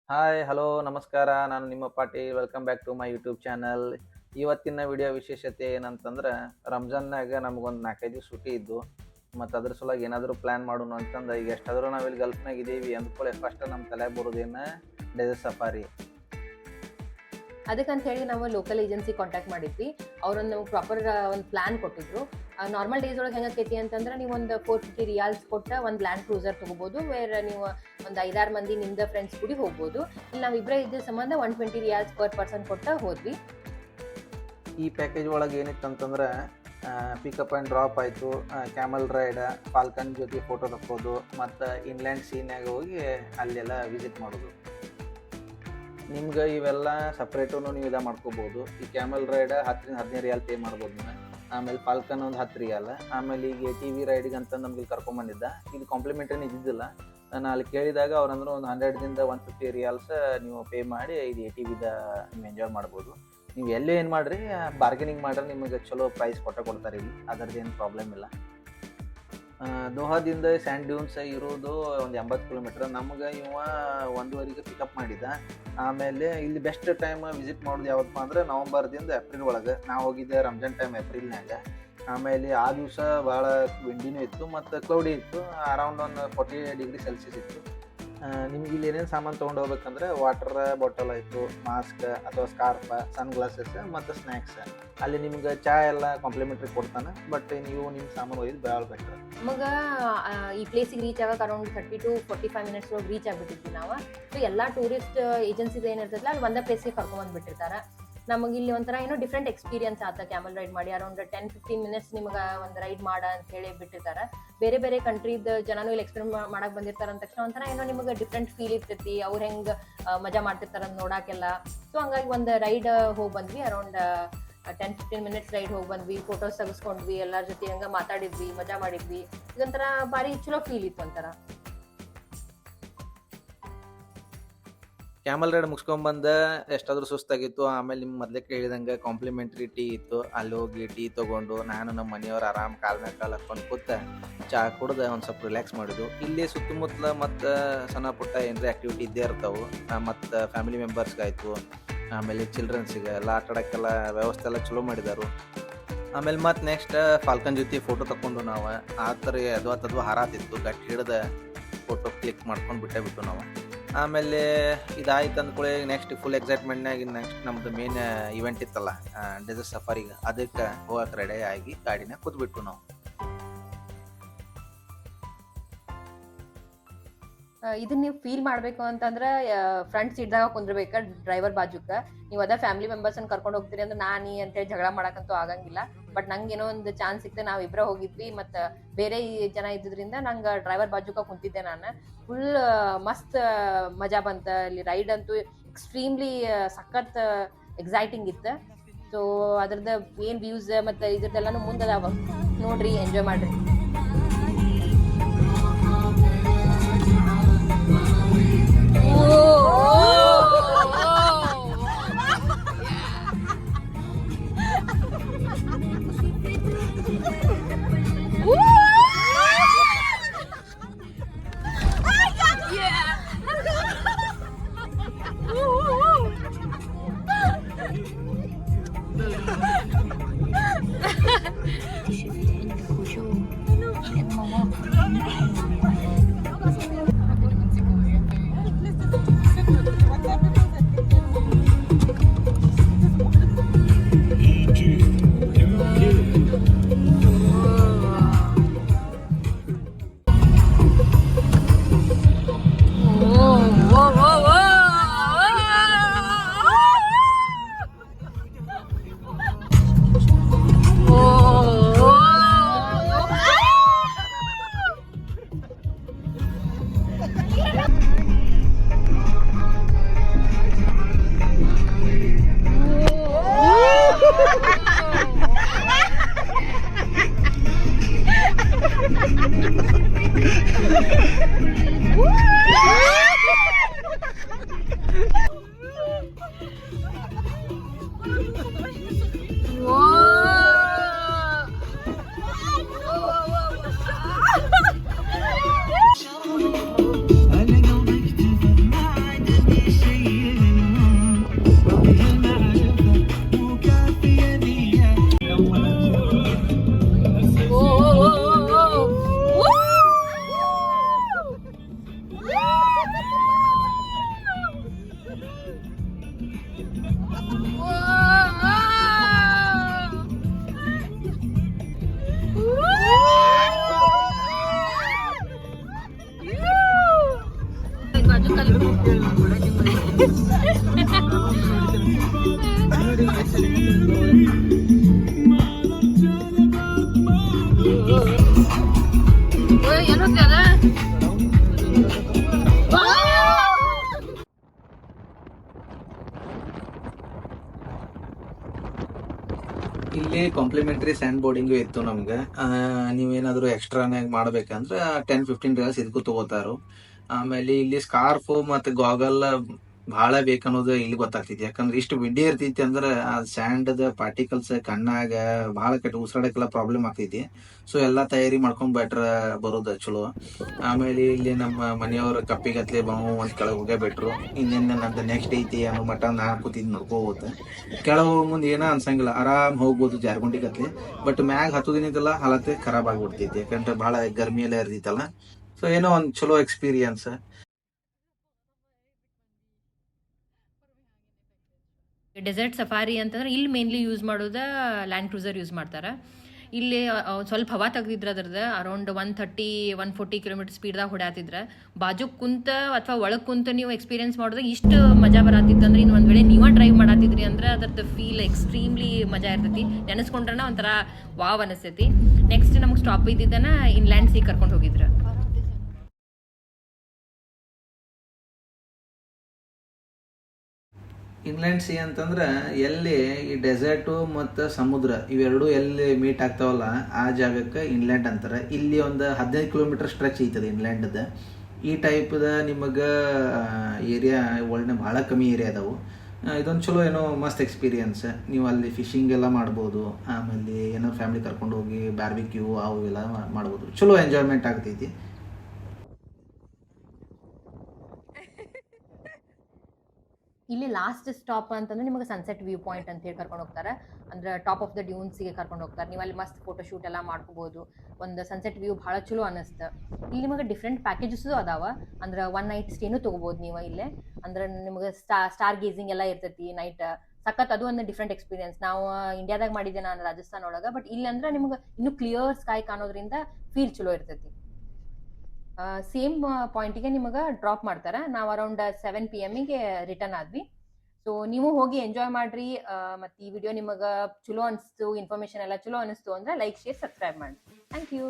Hi hello ನಮಸ್ಕಾರ. ನಾನು ನಿಮ್ಮ Patil. Welcome back to my YouTube channel. ಇವತ್ತಿನ ವಿಡಿಯೋ ವಿಶೇಷತೆ ಏನಂತಂದ್ರೆ, ರಂಜಾನ್ನಾಗ ನಮಗೊಂದು 4-5 ದಿವಸ ಸೂಟಿ ಇದ್ದು, ಮತ್ತು ಅದ್ರ ಸಲುವಾಗಿ ಏನಾದರೂ ಪ್ಲ್ಯಾನ್ ಮಾಡೋಣ ಅಂತಂದು. ಈಗ ಎಷ್ಟಾದರೂ ನಾವಿಲ್ಲಿ ಗಲ್ಫ್ನಾಗ ಇದ್ದೀವಿ ಅಂದ್ಕೊಳ್ಳಿ, ಫಸ್ಟ್ ನಮ್ಮ ತಲೆಗೆ ಬರೋದೇನು ಡೆಸರ್ಟ್ ಸಫಾರಿ. ಅದಕ್ಕಂತ ಹೇಳಿ ನಾವು ಲೋಕಲ್ ಏಜೆನ್ಸಿ ಕಾಂಟ್ಯಾಕ್ಟ್ ಮಾಡಿದ್ವಿ. ಅವರೊಂದು ನಮ್ಗೆ ಪ್ರಾಪರ್ ಒಂದು ಪ್ಲಾನ್ ಕೊಟ್ಟಿದ್ರು. ನಾರ್ಮಲ್ ಡೇಸ್ ಒಳಗೆ ಹೆಂಗಾಕೈತಿ ಅಂತಂದ್ರೆ, ನೀವು ಒಂದು 450 ರಿಯಾಲ್ಸ್ ಕೊಟ್ಟ ಒಂದು ಲ್ಯಾಂಡ್ ಕ್ರೂಸರ್ ತೊಗೋಬೋದು. ವೇರ್ ನೀವು ಒಂದು 5-6 ಮಂದಿ ನಿಮ್ದು ಫ್ರೆಂಡ್ಸ್ ಕೂಡಿ ಹೋಗ್ಬೋದು. ಇಲ್ಲಿ ನಾವು ಇಬ್ಬರೇ ಇದ್ದ ಸಂಬಂಧ 120 ರಿಯಾಲ್ಸ್ ಪರ್ ಪರ್ಸನ್ ಕೊಟ್ಟ ಹೋದ್ವಿ. ಈ ಪ್ಯಾಕೇಜ್ ಒಳಗೆ ಏನಿತ್ತು ಅಂತಂದ್ರೆ, ಪಿಕಪ್ ಆ್ಯಂಡ್ ಡ್ರಾಪ್ ಆಯಿತು, ಕ್ಯಾಮಲ್ ರೈಡ್, ಫಾಲ್ಕನ್ ಜೊತೆ ಫೋಟೋ ತಕ್ಕೋದು, ಮತ್ತು ಇನ್ಲ್ಯಾಂಡ್ ಸೀನ್ಯಾಗ ಹೋಗಿ ಅಲ್ಲೆಲ್ಲ ವಿಸಿಟ್ ಮಾಡೋದು. ನಿಮ್ಗೆ ಇವೆಲ್ಲ ಸಪ್ರೇಟು ನೀವು ಇದು ಮಾಡ್ಕೋಬೋದು. ಈ ಕ್ಯಾಮಲ್ ರೈಡ್ 10-15 ರಿಯಾಲ್ ಪೇ ಮಾಡ್ಬೋದು ನೀವು. ಆಮೇಲೆ ಫಾಲ್ಕನ್ ಒಂದು 10 ರಿಯಾಲ್. ಆಮೇಲೆ ಈಗ ATV ರೈಡಿಗೆ ಅಂತ ನಮ್ಗೆ ಕರ್ಕೊಂಬಂದಿದ್ದ. ಇದು ಕಾಂಪ್ಲಿಮೆಂಟೇನು ಇದ್ದಿದ್ದಿಲ್ಲ. ನಾನು ಅಲ್ಲಿ ಕೇಳಿದಾಗ ಅವ್ರಂದ್ರೆ ಒಂದು 100ದಿಂದ 150 ರಿಯಾಲ್ಸ್ ನೀವು ಪೇ ಮಾಡಿ ಇದು ATVದ ನೀವು ಎಂಜಾಯ್ ಮಾಡ್ಬೋದು. ನೀವು ಎಲ್ಲೇ ಏನು ಮಾಡಿರಿ, ಬಾರ್ಗೇನಿಂಗ್ ಮಾಡ್ರೆ ನಿಮಗೆ ಚಲೋ ಪ್ರೈಸ್ ಕೊಡ್ತಾರೆ ಇಲ್ಲಿ. ಅದರದ್ದು ಏನು ಪ್ರಾಬ್ಲಮ್ ಇಲ್ಲ. ದೋಹಾದಿಂದ ಸ್ಯಾಂಡ್ ಡ್ಯೂನ್ಸ್ ಇರೋದು ಒಂದು 80 ಕಿಲೋಮೀಟ್ರ್. ನಮ್ಗೆ 1:15ಗೆ ಪಿಕಪ್ ಮಾಡಿದ. ಆಮೇಲೆ ಇಲ್ಲಿ ಬೆಸ್ಟ್ ಟೈಮ್ ವಿಸಿಟ್ ಮಾಡೋದು ಯಾವತ್ತಪ್ಪ ಅಂದ್ರೆ ನವಂಬರ್ದಿಂದ ಏಪ್ರಿಲ್ ಒಳಗೆ. ನಾವು ಹೋಗಿದ್ದೆ ರಂಜಾನ್ ಟೈಮ್ ಏಪ್ರಿಲ್ನಾಗ. ಆಮೇಲೆ ಆ ದಿವಸ ಭಾಳ ವಿಂಡಿನೂ ಇತ್ತು ಮತ್ತು ಕ್ಲೌಡಿ ಇತ್ತು. ಅರೌಂಡ್ ಒಂದು 40 ಡಿಗ್ರಿ ಸೆಲ್ಸಿಯಸ್ ಇತ್ತು. ನಿಮ್ಗೆ ಇಲ್ಲಿ ಏನೇನು ಸಾಮಾನು ತೊಗೊಂಡು ಹೋಗ್ಬೇಕಂದ್ರೆ, ವಾಟರ್ ಬಾಟಲ್ ಆಯಿತು, ಮಾಸ್ಕ್ ಅಥವಾ ಸ್ಕಾರ್ಫ, ಸನ್ ಗ್ಲಾಸಸ್ ಮತ್ತು ಸ್ನ್ಯಾಕ್ಸ್. ಅಲ್ಲಿ ನಿಮ್ಗೆ ಚಹಾ ಎಲ್ಲ ಕಾಂಪ್ಲಿಮೆಂಟ್ರಿ ಕೊಡ್ತಾನೆ. ಬಟ್ ನೀವು ನಿಮ್ಮ ಸಾಮಾನು ಒಯ್ದು ಭಾಳ ಬೆಟ್ರ್. ನಮಗೆ ಈ ಪ್ಲೇಸಿಗೆ ರೀಚ್ ಆಗಕ್ಕೆ ಅರೌಂಡ್ 30 to 45 ಮಿನಿಟ್ಸ್ ಒಳಗೆ ರೀಚ್ ಆಗಿಬಿಟ್ಟಿದ್ವಿ ನಾವು. ಸೊ ಎಲ್ಲ ಟೂರಿಸ್ಟ್ ಏಜೆನ್ಸಿದು ಏನಿರ್ತದಲ್ಲ, ಅಲ್ಲಿ ಒಂದೇ ಪ್ಲೇಸಿಗೆ ಕರ್ಕೊಂಡ್ಬಂದ್ಬಿಟ್ಟಿರ್ತಾರೆ. ನಮಗೆ ಇಲ್ಲಿ ಒಂಥರ ಏನೋ ಡಿಫ್ರೆಂಟ್ ಎಕ್ಸ್ಪೀರಿಯನ್ಸ್ ಆತ. ಕ್ಯಾಮಲ್ ರೈಡ್ ಮಾಡಿ ಅರೌಂಡ್ 10-15 ಮಿನಿಟ್ಸ್ ನಿಮ್ಗೆ ಒಂದು ರೈಡ್ ಮಾಡ ಅಂತ ಹೇಳಿ ಬಿಟ್ಟಿರ್ತಾರೆ. ಬೇರೆ ಬೇರೆ ಕಂಟ್ರಿದ ಜನನು ಇಲ್ಲಿ ಎಕ್ಸ್ಪೀರಿಯನ್ಸ್ ಮಾಡಕ್ಕೆ ಬಂದಿರ್ತಾರೆ ಅಂದ ತಕ್ಷಣ ಒಂಥರ ಏನೋ ನಿಮಗೆ ಡಿಫ್ರೆಂಟ್ ಫೀಲ್ ಇರ್ತೈತಿ. ಅವ್ರು ಹೆಂಗೆ ಮಜಾ ಮಾಡ್ತಿರ್ತಾರೆ ಅಂತ ನೋಡೋಕ್ಕೆಲ್ಲ. ಸೊ ಹಂಗಾಗಿ ಒಂದು ರೈಡ್ ಹೋಗಿ ಬಂದ್ವಿ. ಅರೌಂಡ್ 10-15 ಮಿನಿಟ್ಸ್ ರೈಡ್ ಹೋಗಿ ಬಂದ್ವಿ. ಫೋಟೋಸ್ ತೆಗೆಸ್ಕೊಂಡ್ವಿ, ಎಲ್ಲರ ಜೊತೆ ಹಂಗೆ ಮಾತಾಡಿದ್ವಿ, ಮಜಾ ಮಾಡಿದ್ವಿ. ಇದೊಂಥರ ಭಾರಿ ಚಲೋ ಫೀಲ್ ಇತ್ತು ಒಂಥರ. ಕ್ಯಾಮಲ್ ರೈಡ್ ಮುಗಿಸ್ಕೊಂಬಂದು ಎಷ್ಟಾದರೂ ಸುಸ್ತಾಗಿತ್ತು. ಆಮೇಲೆ ನಿಮ್ಮ ಮೊದಲಕ್ಕೆ ಹೇಳಿದಂಗೆ ಕಾಂಪ್ಲಿಮೆಂಟ್ರಿ ಟೀ ಇತ್ತು. ಅಲ್ಲಿ ಹೋಗಿ ಟೀ ತೊಗೊಂಡು ನಾನು ನಮ್ಮ ಮನೆಯವ್ರು ಆರಾಮ್ ಕಾಲ ಮೇಲೆ ಕಾಲು ಹಾಕ್ಕೊಂಡು ಕೂತ ಚಹಾ ಕುಡ್ದು ಒಂದು ಸ್ವಲ್ಪ ರಿಲ್ಯಾಕ್ಸ್ ಮಾಡಿದ್ದು. ಇಲ್ಲಿ ಸುತ್ತಮುತ್ತಲ ಮತ್ತು ಸಣ್ಣ ಪುಟ್ಟ ಏನರೇ ಆ್ಯಕ್ಟಿವಿಟಿ ಇದ್ದೇ ಇರ್ತಾವೆ. ಮತ್ತು ಫ್ಯಾಮಿಲಿ ಮೆಂಬರ್ಸ್ಗಾಯಿತು, ಆಮೇಲೆ ಚಿಲ್ಡ್ರನ್ಸಿಗೆ ಎಲ್ಲ ಆಟ ಆಡೋಕ್ಕೆಲ್ಲ ವ್ಯವಸ್ಥೆ ಎಲ್ಲ ಚಲೋ ಮಾಡಿದರು. ಆಮೇಲೆ ಮತ್ತು ನೆಕ್ಸ್ಟ್ ಫಾಲ್ಕನ್ ಜೊತೆ ಫೋಟೋ ತಗೊಂಡು ನಾವು ಆ ಥರ ಅದು ಹಾರಾತಿತ್ತು. ಗಟ್ಟಿ ಹಿಡ್ದು ಫೋಟೋ ಕ್ಲಿಕ್ ಮಾಡ್ಕೊಂಡು ಬಿಟ್ಟು ನಾವು. ಆಮೇಲೆ ಇದಾಯ್ತು ಅಂದ್ಕೊಳ್ಳಿ, ನೆಕ್ಸ್ಟ್ ಫುಲ್ ಎಕ್ಸೈಟ್ಮೆಂಟ್ನಾಗ ನೆಕ್ಸ್ಟ್ ನಮ್ಮದು ಮೇನ್ ಇವೆಂಟ್ ಇತ್ತಲ್ಲ, ಡೆಸರ್ಟ್ ಸಫಾರಿಗೆ. ಅದಕ್ಕೆ ಹೋಗಕ್ಕೆ ರೆಡಿ ಆಗಿ ಗಾಡಿನ ಕೂತ್ಬಿಟ್ಟು ನಾವು. ಇದನ್ನ ನೀವು ಫೀಲ್ ಮಾಡಬೇಕು ಅಂತಂದ್ರೆ ಫ್ರಂಟ್ ಸೀಟ್ದಾಗ ಕುಂದ್ರಬೇಕ, ಡ್ರೈವರ್ ಬಾಜುಕ. ನೀವು ಅದೇ ಫ್ಯಾಮಿಲಿ ಮೆಂಬರ್ಸನ್ನು ಕರ್ಕೊಂಡು ಹೋಗ್ತೀರಿ ಅಂದ್ರೆ ನಾನಿ ಅಂತೇಳಿ ಜಗಳ ಮಾಡಕ್ಕಂತೂ ಆಗಂಗಿಲ್ಲ. ಬಟ್ ನಂಗೆ ಏನೋ ಒಂದು ಚಾನ್ಸ್ ಸಿಕ್ತೆ. ನಾವು ಇಬ್ಬರೇ ಹೋಗಿದ್ವಿ ಮತ್ತು ಬೇರೆ ಜನ ಇದ್ದಿದ್ರಿಂದ ನಂಗೆ ಡ್ರೈವರ್ ಬಾಜುಕ ಕುಂತಿದ್ದೆ ನಾನು. ಫುಲ್ ಮಸ್ತ್ ಮಜಾ ಬಂತ. ಅಲ್ಲಿ ರೈಡ್ ಅಂತೂ ಎಕ್ಸ್ಟ್ರೀಮ್ಲಿ ಸಖತ್ ಎಕ್ಸೈಟಿಂಗ್ ಇತ್ತು. ಸೊ ಅದ್ರದ್ದು ಏನು ವ್ಯೂಸ್ ಮತ್ತು ಇದ್ರದ್ದೆಲ್ಲನೂ ಮುಂದದಾವ, ನೋಡ್ರಿ, ಎಂಜಾಯ್ ಮಾಡ್ರಿ. ಇಲ್ಲಿ ಕಾಂಪ್ಲಿಮೆಂಟರಿ ಸ್ಯಾಂಡ್ ಬೋರ್ಡಿಂಗು ಇತ್ತು ನಮ್ಗೆ. ನೀವೇನಾದ್ರು ಎಕ್ಸ್ಟ್ರಾನಾಗಿ ಮಾಡ್ಬೇಕಂದ್ರೆ $10-15 ಇದಕ್ಕೂ ತಗೋತಾರು. ಆಮೇಲೆ ಇಲ್ಲಿ ಸ್ಕಾರ್ಫ್ ಮತ್ತೆ ಗಾಗಲ್ ಬಹಳ ಬೇಕನ್ನೋದು ಇಲ್ಲಿ ಗೊತ್ತಾಗ್ತೈತಿ. ಯಾಕಂದ್ರೆ ಇಷ್ಟು ವಿಡ್ಡಿ ಇರ್ತೈತಿ ಅಂದ್ರೆ ಆ ಸ್ಯಾಂಡ್ ಪಾರ್ಟಿಕಲ್ಸ್ ಕಣ್ಣಾಗ ಬಹಳ ಕೆಟ್ಟ ಉಸಿರಾಡಕ್ಕೆಲ್ಲ ಪ್ರಾಬ್ಲಮ್ ಆಗ್ತೈತಿ. ಸೊ ಎಲ್ಲಾ ತಯಾರಿ ಮಾಡ್ಕೊಂಡ್ ಬೆಟ್ರ ಬರೋದು ಚಲೋ. ಆಮೇಲೆ ಇಲ್ಲಿ ನಮ್ಮ ಮನೆಯವ್ರ ಕಪ್ಪಿಗತ್ಲೆ ಬಾವು ಒಂದ್ ಕೆಳಗೆ ಹೋಗೇ ಬಿಟ್ರು. ಇನ್ನೇನು ನಂದು ನೆಕ್ಸ್ಟ್ ಐತಿ ಅನ್ನೋ ಮಟ್ಟ ನಾ ಕೂತಿದ್ ನೋಡ್ಕೋಬೋದು. ಕೆಳಗೆ ಹೋಗೋ ಮುಂದೆ ಏನೋ ಅನ್ಸಂಗಿಲ್ಲ, ಆರಾಮ್ ಹೋಗ್ಬೋದು ಜಾರ್ಗುಂಡಿ ಗತ್ಲೆ. ಬಟ್ ಮ್ಯಾಗ ಹತ್ತೋದಿನಿದ್ದಲ್ಲ ಹಾಲತ್ತೆ ಖರಾಬ್ ಆಗ್ಬಿಡ್ತೈತಿ, ಯಾಕಂದ್ರೆ ಬಹಳ ಗರ್ಮಿ ಎಲ್ಲ ಇರ್ತೈತಲ್ಲ. ಸೊ ಏನೋ ಒಂದ್ ಚಲೋ ಎಕ್ಸ್ಪೀರಿಯನ್ಸ್. ಡೆಸರ್ಟ್ ಸಫಾರಿ ಅಂತಂದ್ರೆ ಇಲ್ಲಿ ಮೇನ್ಲಿ ಯೂಸ್ ಮಾಡೋದ ಲ್ಯಾಂಡ್ ಕ್ರೂಸರ್ ಯೂಸ್ ಮಾಡ್ತಾರೆ. ಇಲ್ಲಿ ಸ್ವಲ್ಪ ಹವಾ ತೆಗ್ದಿದ್ರೆ ಅದ್ರದ್ದು ಅರೌಂಡ್ 130-140 ಕಿಲೋಮೀಟರ್ ಸ್ಪೀಡ್ದಾಗ ಹೊಡ್ಯಾತಿದ್ರೆ ಬಾಜು ಕುಂತ ಅಥವಾ ಒಳಗೆ ಕುಂತ ನೀವು ಎಕ್ಸ್ಪೀರಿಯನ್ಸ್ ಮಾಡಿದಾಗ ಇಷ್ಟು ಮಜಾ ಬರತ್ತಿತ್ತು ಅಂದ್ರೆ ಇನ್ನು ಒಂದು ವೇಳೆ ನೀವೇ ಡ್ರೈವ್ ಮಾಡತ್ತಿದ್ರಿ ಅಂದ್ರೆ ಅದ್ರದ್ದು ಫೀಲ್ ಎಕ್ಸ್ಟ್ರೀಮ್ಲಿ ಮಜಾ ಇರ್ತೈತಿ. ನೆನೆಸ್ಕೊಂಡ್ರನ ಒಂಥರ ವಾವ್ ಅನಿಸ್ತೈತಿ. ನೆಕ್ಸ್ಟ್ ನಮಗೆ ಸ್ಟಾಪ್ ಇದ್ದಿದ್ದನ ಇನ್ಲ್ಯಾಂಡ್ ಸಿ ಕರ್ಕೊಂಡು ಹೋಗಿದ್ರು. ಇನ್ಲ್ಯಾಂಡ್ ಸಿ ಅಂತಂದ್ರೆ ಎಲ್ಲಿ ಈ ಡೆಸರ್ಟು ಮತ್ತು ಸಮುದ್ರ ಇವೆರಡು ಎಲ್ಲಿ ಮೀಟ್ ಆಗ್ತಾವಲ್ಲ ಆ ಜಾಗಕ್ಕೆ ಇನ್ಲ್ಯಾಂಡ್ ಅಂತಾರೆ. ಇಲ್ಲಿ ಒಂದು 15 ಕಿಲೋಮೀಟರ್ ಸ್ಟ್ರೆಚ್ ಐತದ ಇನ್ಲ್ಯಾಂಡ್ದ. ಈ ಟೈಪ್ದ ನಿಮಗೆ ಏರಿಯಾ ಒಳ್ಳೆ ಭಾಳ ಕಮ್ಮಿ ಏರಿಯಾ ಅದಾವು. ಇದೊಂದು ಚಲೋ ಏನೋ ಮಸ್ತ್ ಎಕ್ಸ್ಪೀರಿಯನ್ಸ್. ನೀವು ಅಲ್ಲಿ ಫಿಶಿಂಗ್ ಎಲ್ಲ ಮಾಡ್ಬೋದು. ಆಮೇಲೆ ಏನೋ ಫ್ಯಾಮಿಲಿ ಕರ್ಕೊಂಡು ಹೋಗಿ ಬಾರ್ಬಿಕ್ಯೂ ಅವು ಎಲ್ಲ ಮಾಡ್ಬೋದು. ಚಲೋ ಎಂಜಾಯ್ಮೆಂಟ್ ಆಗ್ತೈತಿ. ಇಲ್ಲಿ ಲಾಸ್ಟ್ ಸ್ಟಾಪ್ ಅಂತಂದ್ರೆ ನಿಮಗೆ ಸನ್ಸೆಟ್ ವ್ಯೂ ಪಾಯಿಂಟ್ ಅಂತ ಹೇಳಿ ಕರ್ಕೊಂಡು ಹೋಗ್ತಾರೆ. ಅಂದ್ರೆ ಟಾಪ್ ಆಫ್ ದ ಡ್ಯೂನ್ಸ್ಗೆ ಕರ್ಕೊಂಡು ಹೋಗ್ತಾರೆ. ನೀವು ಅಲ್ಲಿ ಮಸ್ತ್ ಫೋಟೋ ಶೂಟ್ ಎಲ್ಲ ಮಾಡ್ಕೋಬಹುದು. ಒಂದು ಸನ್ಸೆಟ್ ವ್ಯೂ ಭಾಳ ಚಲೋ ಅನಿಸ್ತು. ಇಲ್ಲಿ ನಿಮಗೆ ಡಿಫ್ರೆಂಟ್ ಪ್ಯಾಕೇಜಸ್ ಅದಾವ. ಅಂದ್ರೆ 1 ನೈಟ್ ಸ್ಟೇನು ತೊಗೋಬೋದು ನೀವು ಇಲ್ಲೇ. ಅಂದ್ರೆ ನಿಮಗೆ ಸ್ಟಾರ್ ಗೇಸಿಂಗ್ ಎಲ್ಲ ಇರ್ತೈತಿ ನೈಟ್. ಸಖತ್ ಅದು ಒಂದು ಡಿಫ್ರೆಂಟ್ ಎಕ್ಸ್ಪೀರಿಯನ್ಸ್. ನಾವು ಇಂಡಿಯಾದಾಗ ಮಾಡಿದ್ದೆ ನಾನು ರಾಜಸ್ಥಾನ್ ಒಳಗೆ. ಬಟ್ ಇಲ್ಲಿ ಅಂದ್ರೆ ನಿಮ್ಗೆ ಇನ್ನೂ ಕ್ಲಿಯರ್ ಸ್ಕೈ ಕಾಣೋದ್ರಿಂದ ಫೀಲ್ ಚಲೋ ಇರ್ತೈತಿ. ಸೇಮ್ ಪಾಯಿಂಟಿಗೆ ನಿಮಗೆ ಡ್ರಾಪ್ ಮಾಡ್ತಾರೆ. ನಾವು ಅರೌಂಡ್ 7 PM ರಿಟರ್ನ್ ಆದ್ವಿ. ಸೊ ನೀವು ಹೋಗಿ ಎಂಜಾಯ್ ಮಾಡ್ರಿ. ಮತ್ತು ಈ ವಿಡಿಯೋ ನಿಮಗೆ ಚಲೋ ಅನಿಸ್ತು, ಇನ್ಫಾರ್ಮೇಷನ್ ಎಲ್ಲ ಚಲೋ ಅನಿಸ್ತು ಅಂದ್ರೆ ಲೈಕ್, ಶೇರ್, ಸಬ್ಸ್ಕ್ರೈಬ್ ಮಾಡಿ. Thank you.